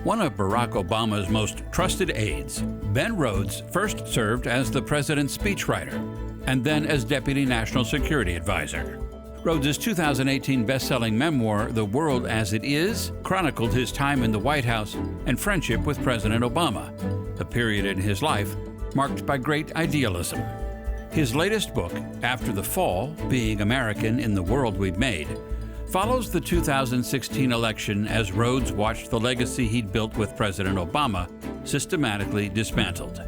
One of Barack Obama's most trusted aides, Ben Rhodes first served as the president's speechwriter and then as Deputy National Security Advisor. Rhodes' 2018 best-selling memoir, The World as It Is, chronicled his time in the White House and friendship with President Obama, a period in his life marked by great idealism. His latest book, After the Fall, Being American in the World We've Made, follows the 2016 election as Rhodes watched the legacy he'd built with President Obama systematically dismantled.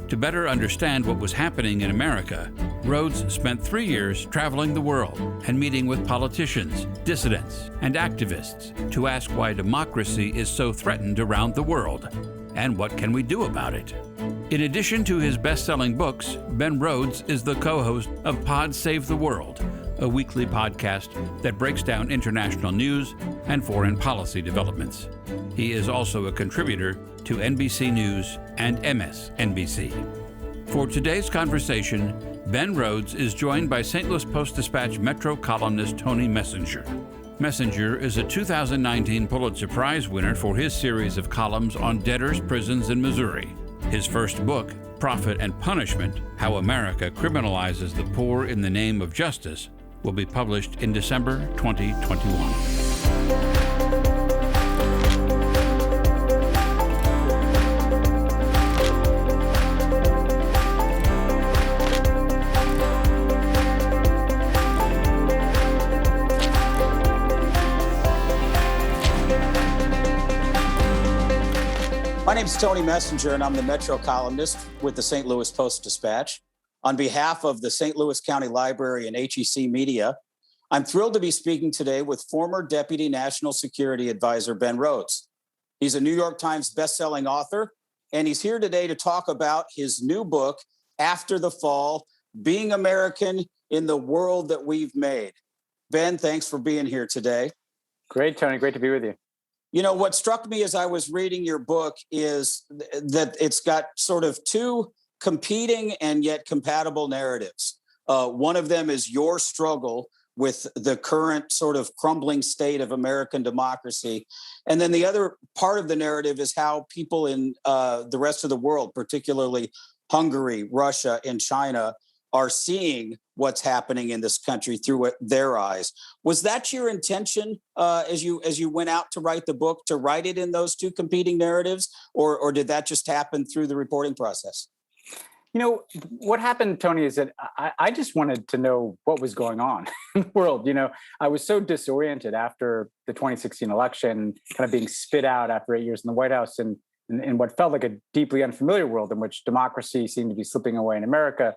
To better understand what was happening in America, Rhodes spent 3 years traveling the world and meeting with politicians, dissidents, and activists to ask why democracy is so threatened around the world and what can we do about it. In addition to his best-selling books, Ben Rhodes is the co-host of Pod Save the World, a weekly podcast that breaks down international news and foreign policy developments. He is also a contributor to NBC News and MSNBC. For today's conversation, Ben Rhodes is joined by St. Louis Post-Dispatch Metro columnist Tony Messenger. Messenger is a 2019 Pulitzer Prize winner for his series of columns on debtors' prisons in Missouri. His first book, Profit and Punishment: How America Criminalizes the Poor in the Name of Justice, will be published in December 2021. My name's Tony Messenger, and I'm the Metro columnist with the St. Louis Post-Dispatch. On behalf of the St. Louis County Library and HEC Media, I'm thrilled to be speaking today with former Deputy National Security Advisor Ben Rhodes. He's a New York Times bestselling author, and he's here today to talk about his new book, After the Fall, Being American in the World That We've Made. Ben, thanks for being here today. Great, Tony. Great to be with you. You know, what struck me as I was reading your book is that it's got sort of two competing and yet compatible narratives. One of them is your struggle with the current sort of crumbling state of American democracy. And then the other part of the narrative is how people in the rest of the world, particularly Hungary, Russia, and China, are seeing what's happening in this country through their eyes. Was that your intention as you went out to write the book, to write it in those two competing narratives, or did that just happen through the reporting process? You know, what happened, Tony, is that I just wanted to know what was going on in the world. You know, I was so disoriented after the 2016 election, kind of being spit out after 8 years in the White House and in what felt like a deeply unfamiliar world in which democracy seemed to be slipping away in America,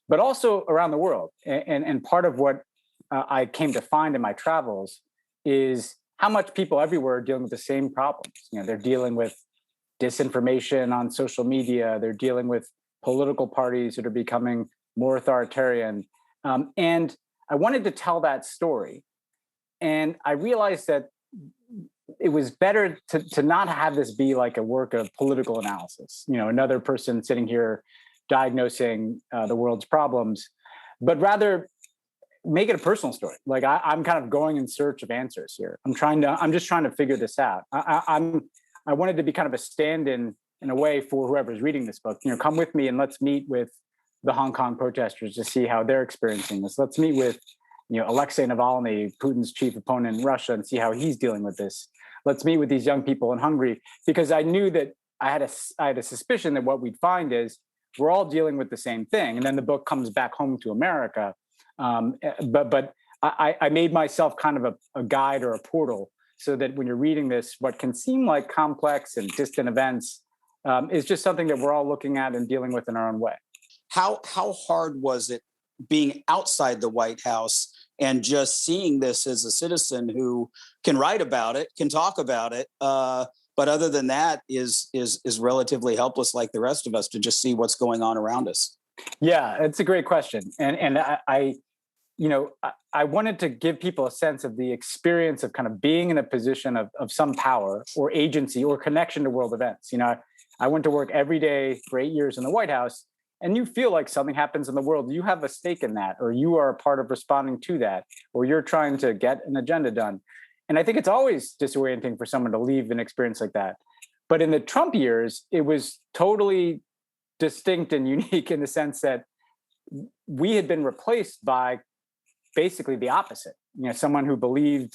but also around the world. And part of what I came to find in my travels is how much people everywhere are dealing with the same problems. You know, they're dealing with disinformation on social media. They're dealing with political parties that are becoming more authoritarian. And I wanted to tell that story. And I realized that it was better to not have this be like a work of political analysis, you know, another person sitting here diagnosing the world's problems, but rather make it a personal story. Like I'm kind of going in search of answers here. I'm just trying to figure this out. I wanted to be kind of a stand-in a way for whoever's reading this book. You know, come with me and let's meet with the Hong Kong protesters to see how they're experiencing this. Let's meet with, you know, Alexei Navalny, Putin's chief opponent in Russia, and see how he's dealing with this. Let's meet with these young people in Hungary, because I knew that I had a suspicion that what we'd find is we're all dealing with the same thing. And then the book comes back home to America. But I made myself kind of a guide or a portal so that when you're reading this, what can seem like complex and distant events is just something that we're all looking at and dealing with in our own way. How hard was it being outside the White House and just seeing this as a citizen who can write about it, can talk about it, but other than that is relatively helpless like the rest of us to just see what's going on around us? Yeah, it's a great question. And I wanted to give people a sense of the experience of kind of being in a position of some power or agency or connection to world events. You know, I went to work every day for 8 years in the White House, and you feel like something happens in the world. You have a stake in that, or you are a part of responding to that, or you're trying to get an agenda done. And I think it's always disorienting for someone to leave an experience like that. But in the Trump years, it was totally distinct and unique in the sense that we had been replaced by basically the opposite. Someone who believed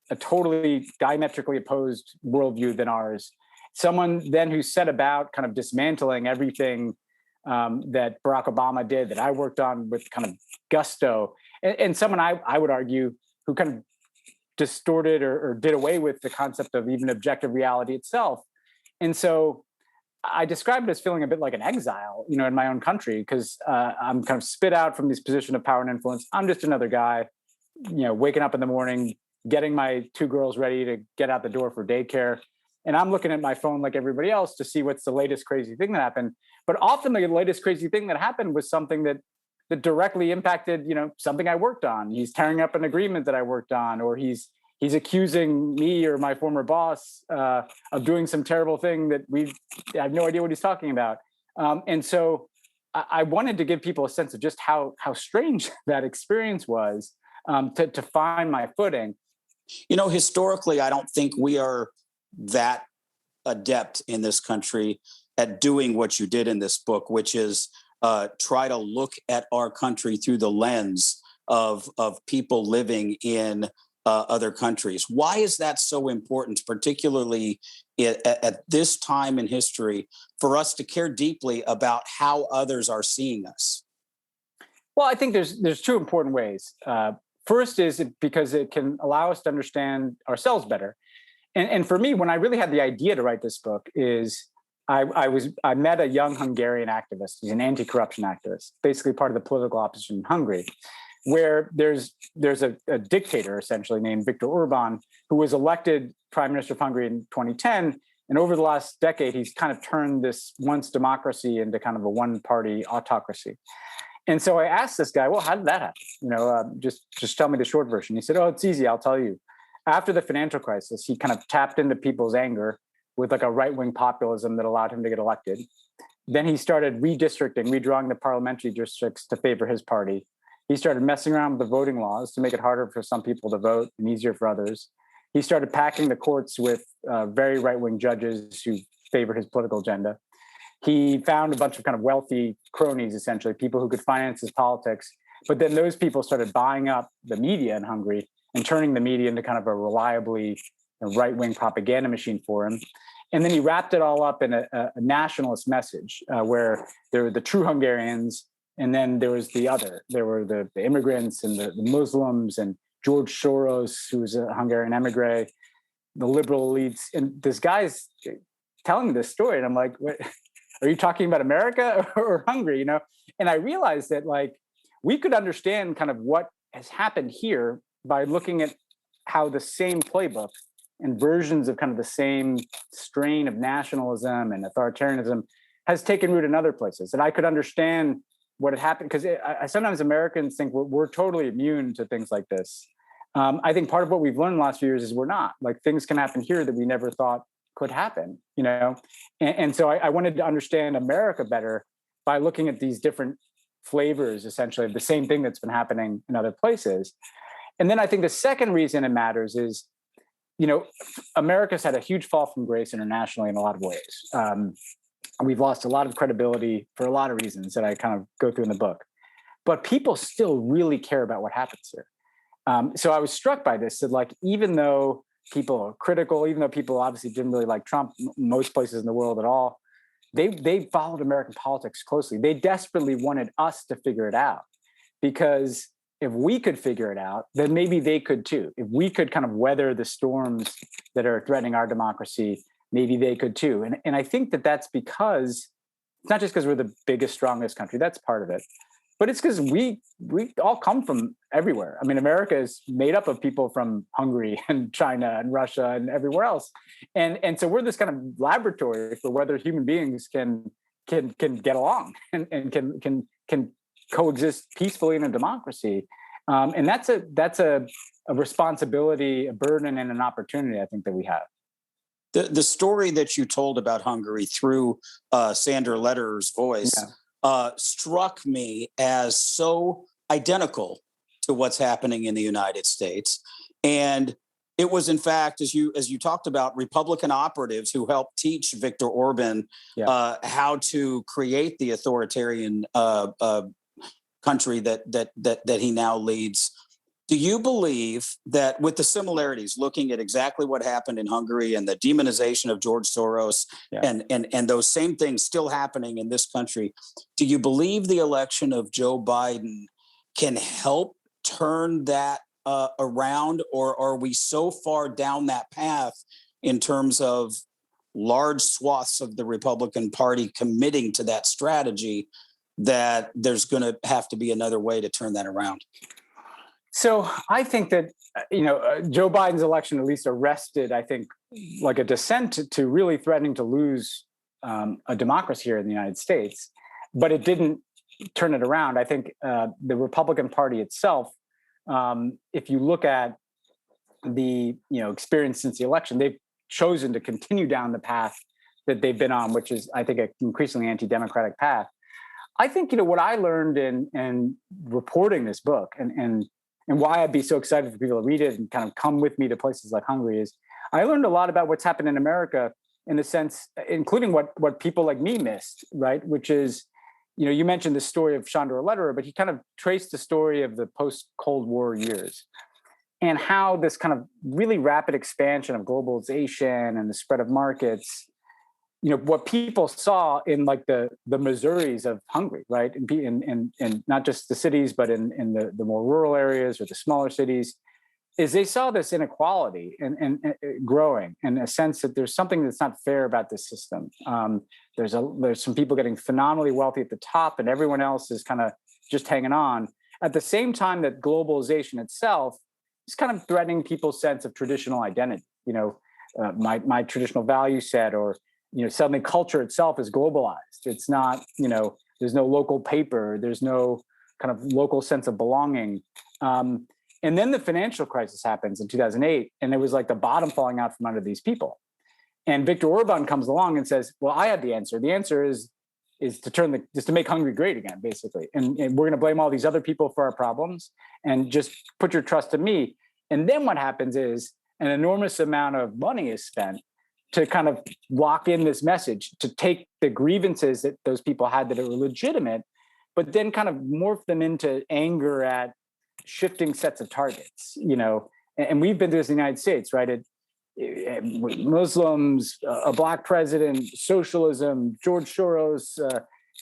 a totally diametrically opposed worldview than ours. Someone then who set about kind of dismantling everything that Barack Obama did, that I worked on with kind of gusto, and someone I would argue who kind of distorted or did away with the concept of even objective reality itself. And so I described it as feeling a bit like an exile, in my own country, because I'm kind of spit out from this position of power and influence. I'm just another guy, waking up in the morning, getting my 2 girls ready to get out the door for daycare. And I'm looking at my phone like everybody else to see what's the latest crazy thing that happened. But often the latest crazy thing that happened was something that directly impacted, something I worked on. He's tearing up an agreement that I worked on, or he's accusing me or my former boss of doing some terrible thing that I have no idea what he's talking about. And so I wanted to give people a sense of just how strange that experience was, to find my footing. Historically, I don't think we are that adept in this country at doing what you did in this book, which is try to look at our country through the lens of people living in other countries. Why is that so important, particularly at this time in history, for us to care deeply about how others are seeing us? Well, I think there's 2 important ways. First is because it can allow us to understand ourselves better. And for me, when I really had the idea to write this book, is I met a young Hungarian activist. He's an anti-corruption activist, basically part of the political opposition in Hungary, where there's a dictator essentially named Viktor Orban, who was elected prime minister of Hungary in 2010. And over the last decade, he's kind of turned this once democracy into kind of a one-party autocracy. And so I asked this guy, well, how did that happen? Just tell me the short version. He said, oh, it's easy. I'll tell you. After the financial crisis, he kind of tapped into people's anger with like a right-wing populism that allowed him to get elected. Then he started redistricting, redrawing the parliamentary districts to favor his party. He started messing around with the voting laws to make it harder for some people to vote and easier for others. He started packing the courts with very right-wing judges who favored his political agenda. He found a bunch of kind of wealthy cronies, essentially, people who could finance his politics. But then those people started buying up the media in Hungary and turning the media into kind of a reliably right-wing propaganda machine for him. And then he wrapped it all up in a nationalist message where there were the true Hungarians, and then there was the other. There were the immigrants and the Muslims and George Soros, who was a Hungarian emigre, the liberal elites. And this guy's telling me this story. And I'm like, what, are you talking about America or Hungary? And I realized that we could understand kind of what has happened here by looking at how the same playbook and versions of kind of the same strain of nationalism and authoritarianism has taken root in other places. And I could understand what had happened, because sometimes Americans think we're totally immune to things like this. I think part of what we've learned in the last few years is we're not. Things can happen here that we never thought could happen, And so I wanted to understand America better by looking at these different flavors, essentially, of the same thing that's been happening in other places. And then I think the second reason it matters is, America's had a huge fall from grace internationally in a lot of ways. We've lost a lot of credibility for a lot of reasons that I kind of go through in the book. But people still really care about what happens here. So I was struck by this, that even though people are critical, even though people obviously didn't really like Trump, most places in the world at all, they followed American politics closely. They desperately wanted us to figure it out, because if we could figure it out, then maybe they could too. If we could kind of weather the storms that are threatening our democracy, maybe they could too. And I think that's because, it's not just because we're the biggest, strongest country, that's part of it, but it's because we all come from everywhere. I mean, America is made up of people from Hungary and China and Russia and everywhere else. And so we're this kind of laboratory for whether human beings can get along and can coexist peacefully in a democracy. And that's a responsibility, a burden, and an opportunity, I think, that we have. The story that you told about Hungary through Sandra Lederer's voice struck me as so identical to what's happening in the United States. And It was, in fact, as you talked about, Republican operatives who helped teach Viktor Orban how to create the authoritarian country that he now leads. Do you believe that, with the similarities, looking at exactly what happened in Hungary and the demonization of George Soros, and those same things still happening in this country, do you believe the election of Joe Biden can help turn that around, or are we so far down that path in terms of large swaths of the Republican Party committing to that strategy that there's going to have to be another way to turn that around? So I think that, Joe Biden's election at least arrested, I think, like a descent to really threatening to lose a democracy here in the United States, but it didn't turn it around. I think the Republican Party itself, if you look at the experience since the election, they've chosen to continue down the path that they've been on, which is, I think, an increasingly anti-democratic path. I think what I learned in reporting this book and why I'd be so excited for people to read it and kind of come with me to places like Hungary is I learned a lot about what's happened in America, in the sense, including what people like me missed, right? Which is, you mentioned the story of Sándor Lederer, but he kind of traced the story of the post-Cold War years and how this kind of really rapid expansion of globalization and the spread of markets, what people saw in like the Missouris of Hungary, right? And not just the cities, but in the more rural areas or the smaller cities, is they saw this inequality and growing, and a sense that there's something that's not fair about this system. There's some people getting phenomenally wealthy at the top, and everyone else is kind of just hanging on. At the same time that globalization itself is kind of threatening people's sense of traditional identity. My traditional value set, or suddenly culture itself is globalized. It's not, there's no local paper, there's no kind of local sense of belonging. And then the financial crisis happens in 2008, and it was like the bottom falling out from under these people. And Viktor Orban comes along and says, well, I have the answer. The answer is to make Hungary great again, basically. And we're going to blame all these other people for our problems and just put your trust in me. And then what happens is an enormous amount of money is spent to kind of lock in this message, to take the grievances that those people had that are legitimate, but then kind of morph them into anger at shifting sets of targets, and we've been through this in the United States, right? Muslims, a black president, socialism, George Soros,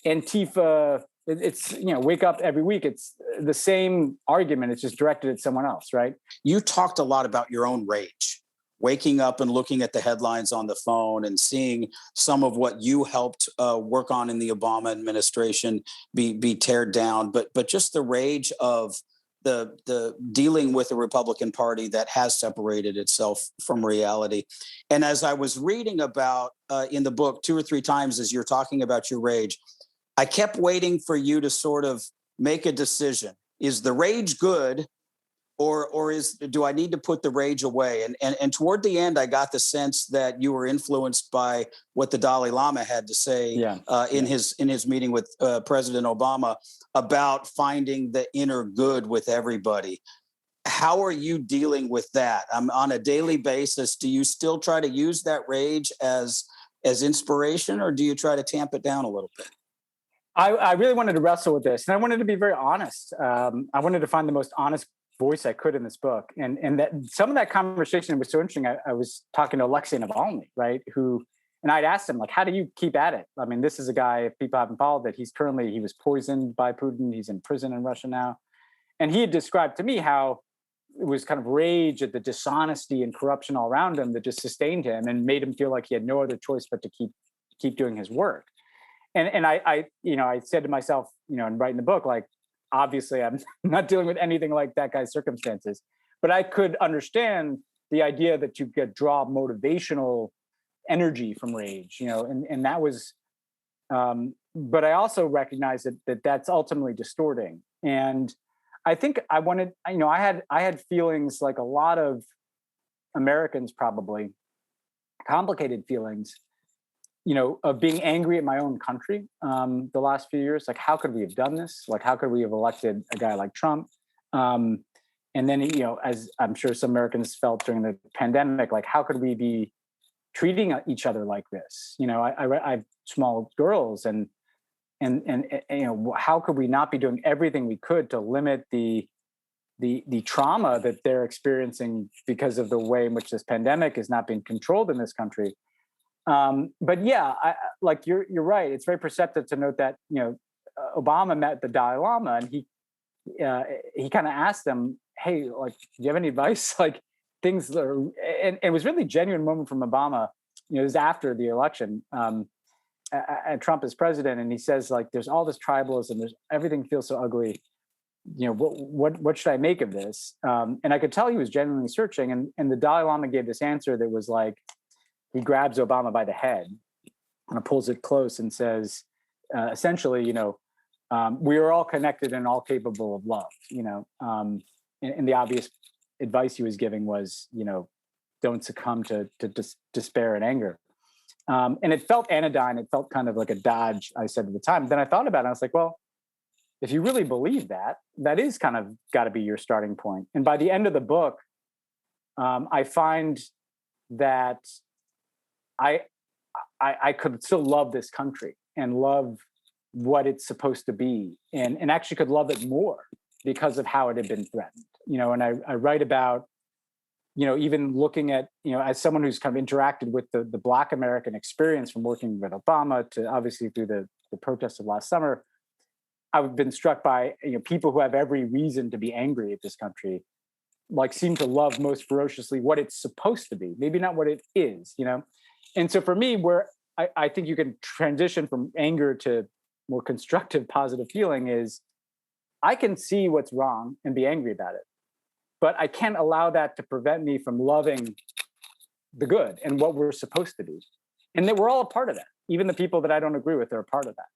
Antifa. It's, wake up every week. It's the same argument. It's just directed at someone else, right? You talked a lot about your own rage, waking up and looking at the headlines on the phone and seeing some of what you helped work on in the Obama administration be teared down, but just the rage of the dealing with a Republican Party that has separated itself from reality. And as I was reading about in the book 2 or 3 times as you're talking about your rage, I kept waiting for you to sort of make a decision. Is the rage good, or do I need to put the rage away? And toward the end, I got the sense that you were influenced by what the Dalai Lama had to say in his meeting with President Obama about finding the inner good with everybody. How are you dealing with that? On a daily basis, do you still try to use that rage as inspiration, or do you try to tamp it down a little bit? I really wanted to wrestle with this, and I wanted to be very honest. I wanted to find the most honest voice I could in this book, and that some of that conversation was so interesting. I was talking to Alexei Navalny, right? And I'd asked him, like, how do you keep at it? I mean, this is a guy, if people haven't followed that, he was poisoned by Putin. He's in prison in Russia now. And he had described to me how it was kind of rage at the dishonesty and corruption all around him that just sustained him and made him feel like he had no other choice but to keep doing his work. And I said to myself, in writing the book, like, obviously I'm not dealing with anything like that guy's circumstances, but I could understand the idea that you could draw motivational energy from rage, and that was, but I also recognize that that's ultimately distorting. And I think I wanted, I had feelings like a lot of Americans, probably complicated feelings, of being angry at my own country the last few years. Like, how could we have done this? Like, how could we have elected a guy like Trump? And then, as I'm sure some Americans felt during the pandemic, like, how could we be treating each other like this? I have small girls, and how could we not be doing everything we could to limit the trauma that they're experiencing because of the way in which this pandemic is not being controlled in this country? But yeah, like you're right. It's very perceptive to note that Obama met the Dalai Lama, and he kind of asked them, "Hey, like, do you have any advice?" Like, things are, and it was really a genuine moment from Obama. It was after the election. And Trump is president, and he says, like, there's all this tribalism, there's everything feels so ugly. What should I make of this? And I could tell he was genuinely searching, and the Dalai Lama gave this answer that was like, he grabs Obama by the head and pulls it close and says, essentially, we are all connected and all capable of love. And the obvious advice he was giving was, don't succumb to despair and anger. And it felt anodyne. It felt kind of like a dodge, I said at the time. Then I thought about it. I was like, well, if you really believe that, that is kind of got to be your starting point. And by the end of the book, I find that I could still love this country and love what it's supposed to be, and actually could love it more because of how it had been threatened. And I write about, even looking at, as someone who's kind of interacted with the Black American experience from working with Obama to obviously through the protests of last summer, I've been struck by, people who have every reason to be angry at this country, like, seem to love most ferociously what it's supposed to be, maybe not what it is, And so for me, where I think you can transition from anger to more constructive, positive feeling is, I can see what's wrong and be angry about it, but I can't allow that to prevent me from loving the good and what we're supposed to be. And that we're all a part of that. Even the people that I don't agree with are a part of that.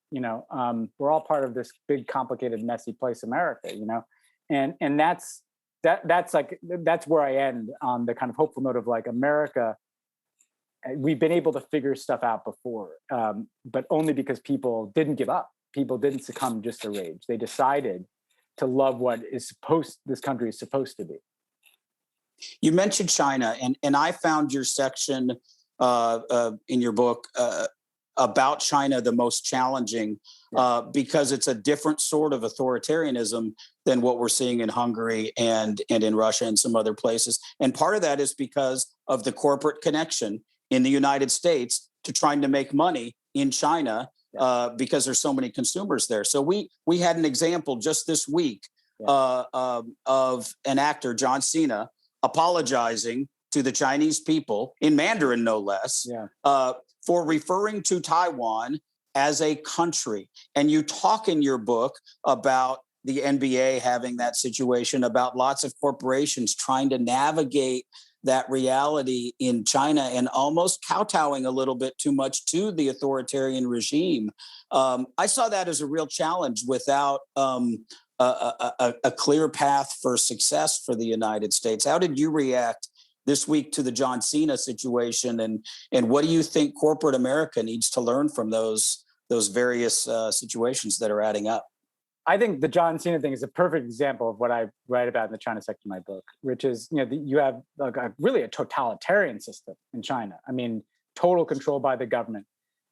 We're all part of this big, complicated, messy place, America, and that's where I end on the kind of hopeful note of, like, America. We've been able to figure stuff out before, but only because people didn't give up. People didn't succumb just to rage. They decided to love what this country is supposed to be. You mentioned China, and I found your section in your book about China the most challenging, because it's a different sort of authoritarianism than what we're seeing in Hungary and in Russia and some other places. And part of that is because of the corporate connection in the United States to trying to make money in China, because there's so many consumers there. So we had an example just this week of an actor, John Cena, apologizing to the Chinese people in Mandarin, no less, for referring to Taiwan as a country. And you talk in your book about the NBA having that situation, about lots of corporations trying to navigate that reality in China and almost kowtowing a little bit too much to the authoritarian regime. I saw that as a real challenge without a clear path for success for the United States. How did you react this week to the John Cena situation, and what do you think corporate America needs to learn from those various situations that are adding up? I think the John Cena thing is a perfect example of what I write about in the China section of my book, which is, you have really a totalitarian system in China. I mean, total control by the government,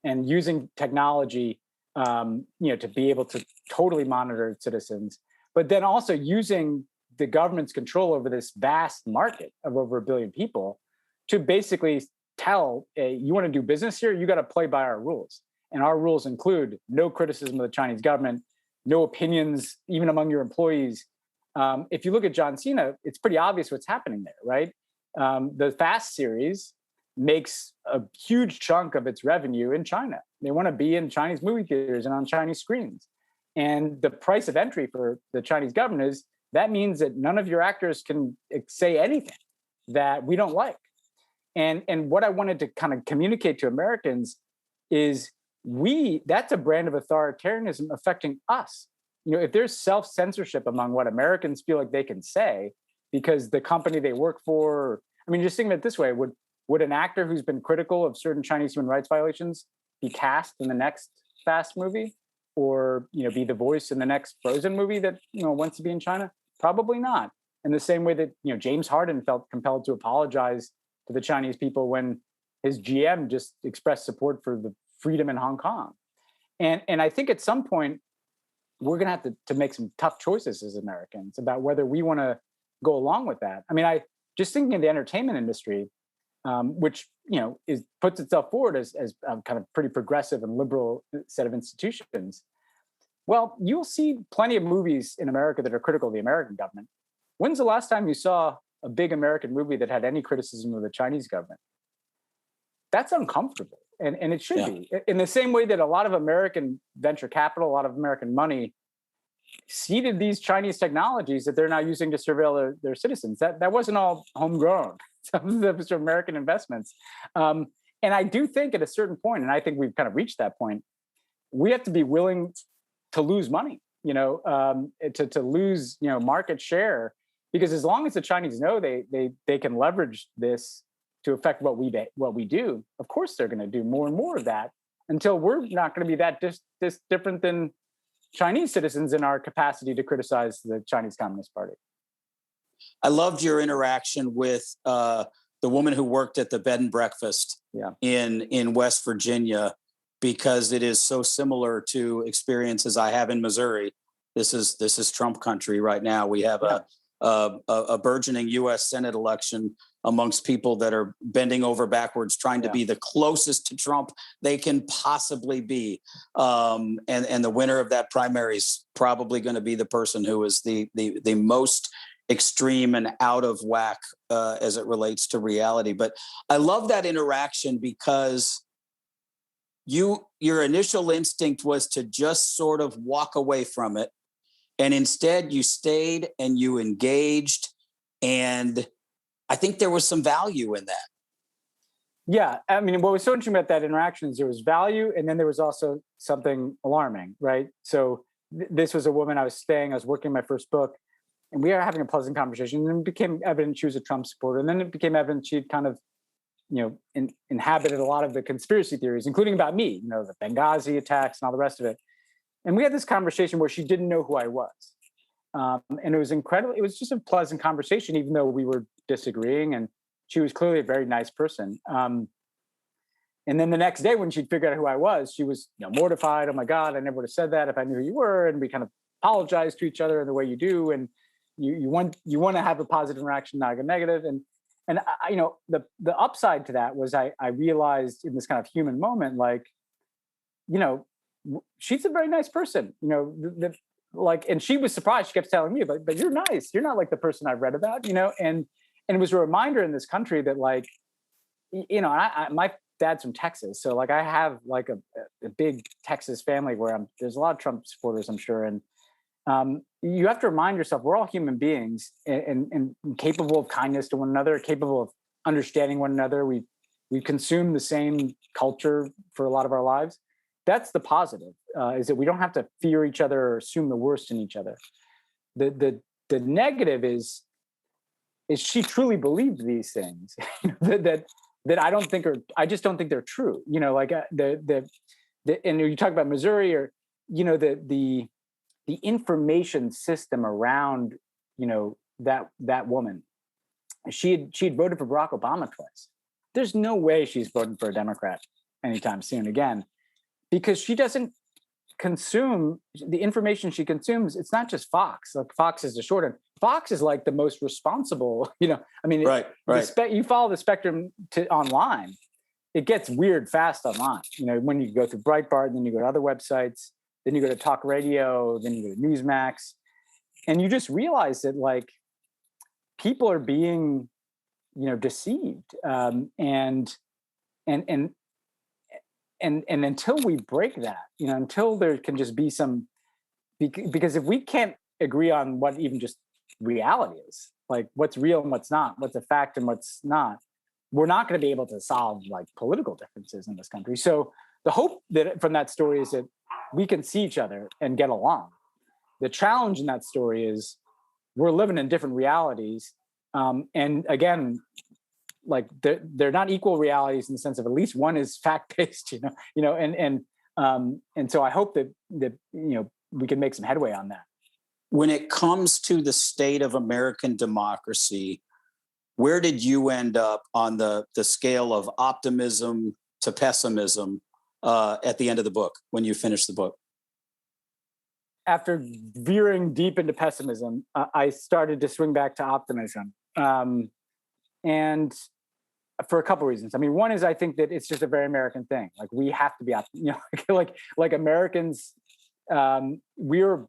and using technology, to be able to totally monitor its citizens, but then also using the government's control over this vast market of over 1 billion people to basically tell, you want to do business here, you got to play by our rules. And our rules include no criticism of the Chinese government, no opinions, even among your employees. If you look at John Cena, it's pretty obvious what's happening there, right? The Fast series makes a huge chunk of its revenue in China. They want to be in Chinese movie theaters and on Chinese screens. And the price of entry for the Chinese government is, that means that none of your actors can say anything that we don't like. And what I wanted to kind of communicate to Americans is, that's a brand of authoritarianism affecting us. If there's self-censorship among what Americans feel like they can say because the company they work for, just think of it this way, would an actor who's been critical of certain Chinese human rights violations be cast in the next Fast movie, or be the voice in the next Frozen movie that wants to be in China? Probably not. in the same way that, James Harden felt compelled to apologize to the Chinese people when his GM just expressed support for the freedom in Hong Kong. And I think at some point we're going to have to make some tough choices as Americans about whether we want to go along with that. I mean, I just thinking of the entertainment industry, which puts itself forward as a kind of pretty progressive and liberal set of institutions. Well, you'll see plenty of movies in America that are critical of the American government. When's the last time you saw a big American movie that had any criticism of the Chinese government? That's uncomfortable. And it should be. In the same way that a lot of American venture capital, a lot of American money seeded these Chinese technologies that they're now using to surveil their citizens. That wasn't all homegrown. Some of those are American investments. And I do think at a certain point, and I think we've kind of reached that point, we have to be willing to lose money, to lose, market share, because as long as the Chinese know they can leverage this to affect what we do, of course they're going to do more and more of that until we're not going to be that different than Chinese citizens in our capacity to criticize the Chinese Communist Party. I loved your interaction with the woman who worked at the bed and breakfast in West Virginia, because it is so similar to experiences I have in Missouri. This is Trump country right now. We have a burgeoning U.S. Senate election amongst people that are bending over backwards trying to be the closest to Trump they can possibly be. And the winner of that primary is probably going to be the person who is the most extreme and out of whack as it relates to reality. But I love that interaction because your initial instinct was to just sort of walk away from it. And instead you stayed and you engaged. And I think there was some value in that. Yeah. I mean, what was so interesting about that interaction is there was value, and then there was also something alarming, right? So this was a woman I was working my first book, and we were having a pleasant conversation, and it became evident she was a Trump supporter. And then it became evident she'd kind of, inhabited a lot of the conspiracy theories, including about me, the Benghazi attacks and all the rest of it. And we had this conversation where she didn't know who I was. And it was incredible. It was just a pleasant conversation, even though we were disagreeing. And she was clearly a very nice person. And then the next day when she'd figured out who I was, she was mortified. Oh my God, I never would have said that if I knew who you were. And we kind of apologized to each other in the way you do. And you want to have a positive interaction, not a negative. And the upside to that was I realized in this kind of human moment, like, she's a very nice person, and she was surprised. She kept telling me, but you're nice. You're not like the person I've read about, and it was a reminder in this country that, like, my dad's from Texas. So like I have like a big Texas family where there's a lot of Trump supporters, I'm sure. And you have to remind yourself, we're all human beings and capable of kindness to one another, capable of understanding one another. We consume the same culture for a lot of our lives. That's the positive, is that we don't have to fear each other or assume the worst in each other. The negative is she truly believed these things that I just don't think they're true. Like and you talk about Missouri, or the information system around that woman. She'd voted for Barack Obama twice. There's no way she's voting for a Democrat anytime soon again, because she doesn't consume the information she consumes. It's not just Fox. Like Fox is the short end. Fox is like the most responsible, right. You follow the spectrum online, it gets weird fast online. When you go through Breitbart, then you go to other websites, then you go to talk radio, then you go to Newsmax, and you just realize that, like, people are being, deceived. And until we break that, until there can just be some, because if we can't agree on what even just reality is, like what's real and what's not, what's a fact and what's not, we're not going to be able to solve like political differences in this country. So the hope that from that story is that we can see each other and get along. The challenge in that story is we're living in different realities. And again, like they're not equal realities in the sense of at least one is fact-based, and so I hope that we can make some headway on that. when it comes to the state of American democracy, where did you end up on the scale of optimism to pessimism at the end of the book when you finished the book? After veering deep into pessimism, I started to swing back to optimism. And for a couple of reasons. I mean, one is I think that it's just a very American thing. Like we have to be, like Americans, we were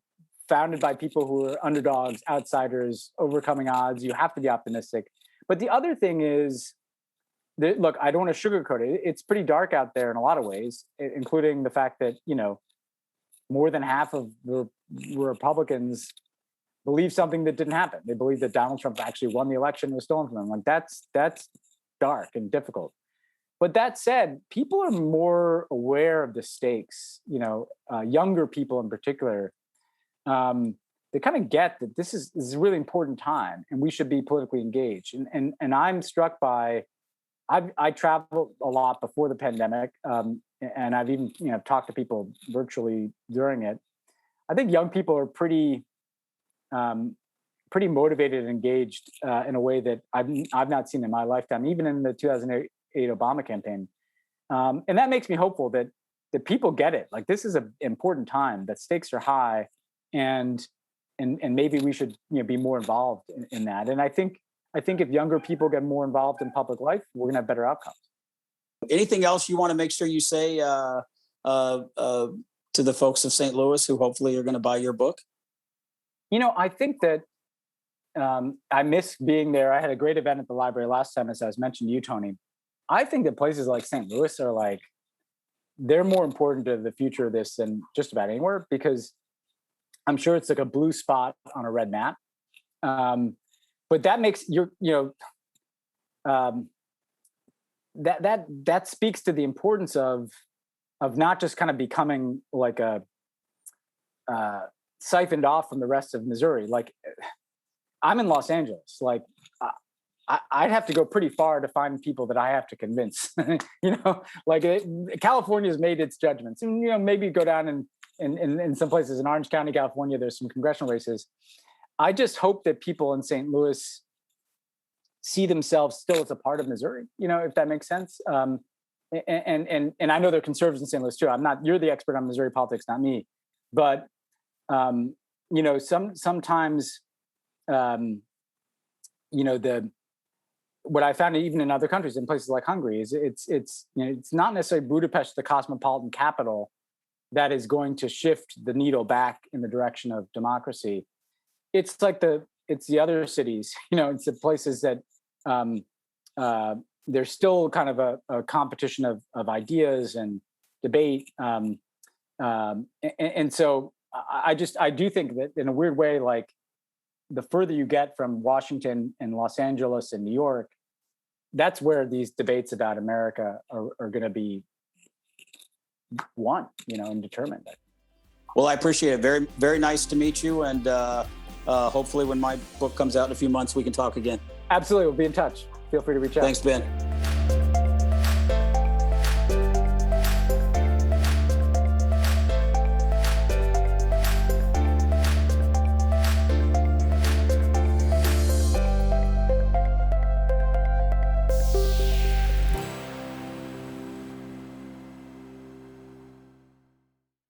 founded by people who are underdogs, outsiders, overcoming odds. You have to be optimistic. But the other thing is that, look, I don't want to sugarcoat it. It's pretty dark out there in a lot of ways, including the fact that, more than half of the Republicans believe something that didn't happen. They believe that Donald Trump actually won the election and was stolen from them. Like that's dark and difficult. But that said, people are more aware of the stakes, younger people in particular. They kind of get that this is a really important time and we should be politically engaged. And I'm struck by, I traveled a lot before the pandemic, and I've even talked to people virtually during it. I think young people are pretty motivated and engaged in a way that I've not seen in my lifetime, even in the 2008 Obama campaign. And that makes me hopeful that people get it. Like this is an important time, that stakes are high, and maybe we should be more involved in that. And I think if younger people get more involved in public life, we're gonna have better outcomes. Anything else you want to make sure you say to the folks of St. Louis who hopefully are going to buy your book? I think that I miss being there. I had a great event at the library last time, as I was mentioning to you, Tony. I think that places like St. Louis are they're more important to the future of this than just about anywhere, because I'm sure it's like a blue spot on a red map. But that makes that speaks to the importance of not just kind of becoming like a siphoned off from the rest of Missouri. Like I'm in Los Angeles. Like I'd have to go pretty far to find people that I have to convince. California has made its judgments, and maybe go down and in some places in Orange County, California, there's some congressional races. I just hope that people in St. Louis see themselves still as a part of Missouri, if that makes sense. And I know there are conservatives in St. Louis too. You're the expert on Missouri politics, not me. But, sometimes, what I found even in other countries, in places like Hungary, is it's not necessarily Budapest, the cosmopolitan capital, that is going to shift the needle back in the direction of democracy. It's the other cities, it's the places that there's still kind of a competition of ideas and debate. And so I do think that in a weird way, like the further you get from Washington and Los Angeles and New York, that's where these debates about America are going to be won, and determined. Well, I appreciate it. Very, very nice to meet you. And hopefully when my book comes out in a few months, we can talk again. Absolutely. We'll be in touch. Feel free to reach out. Thanks, Ben.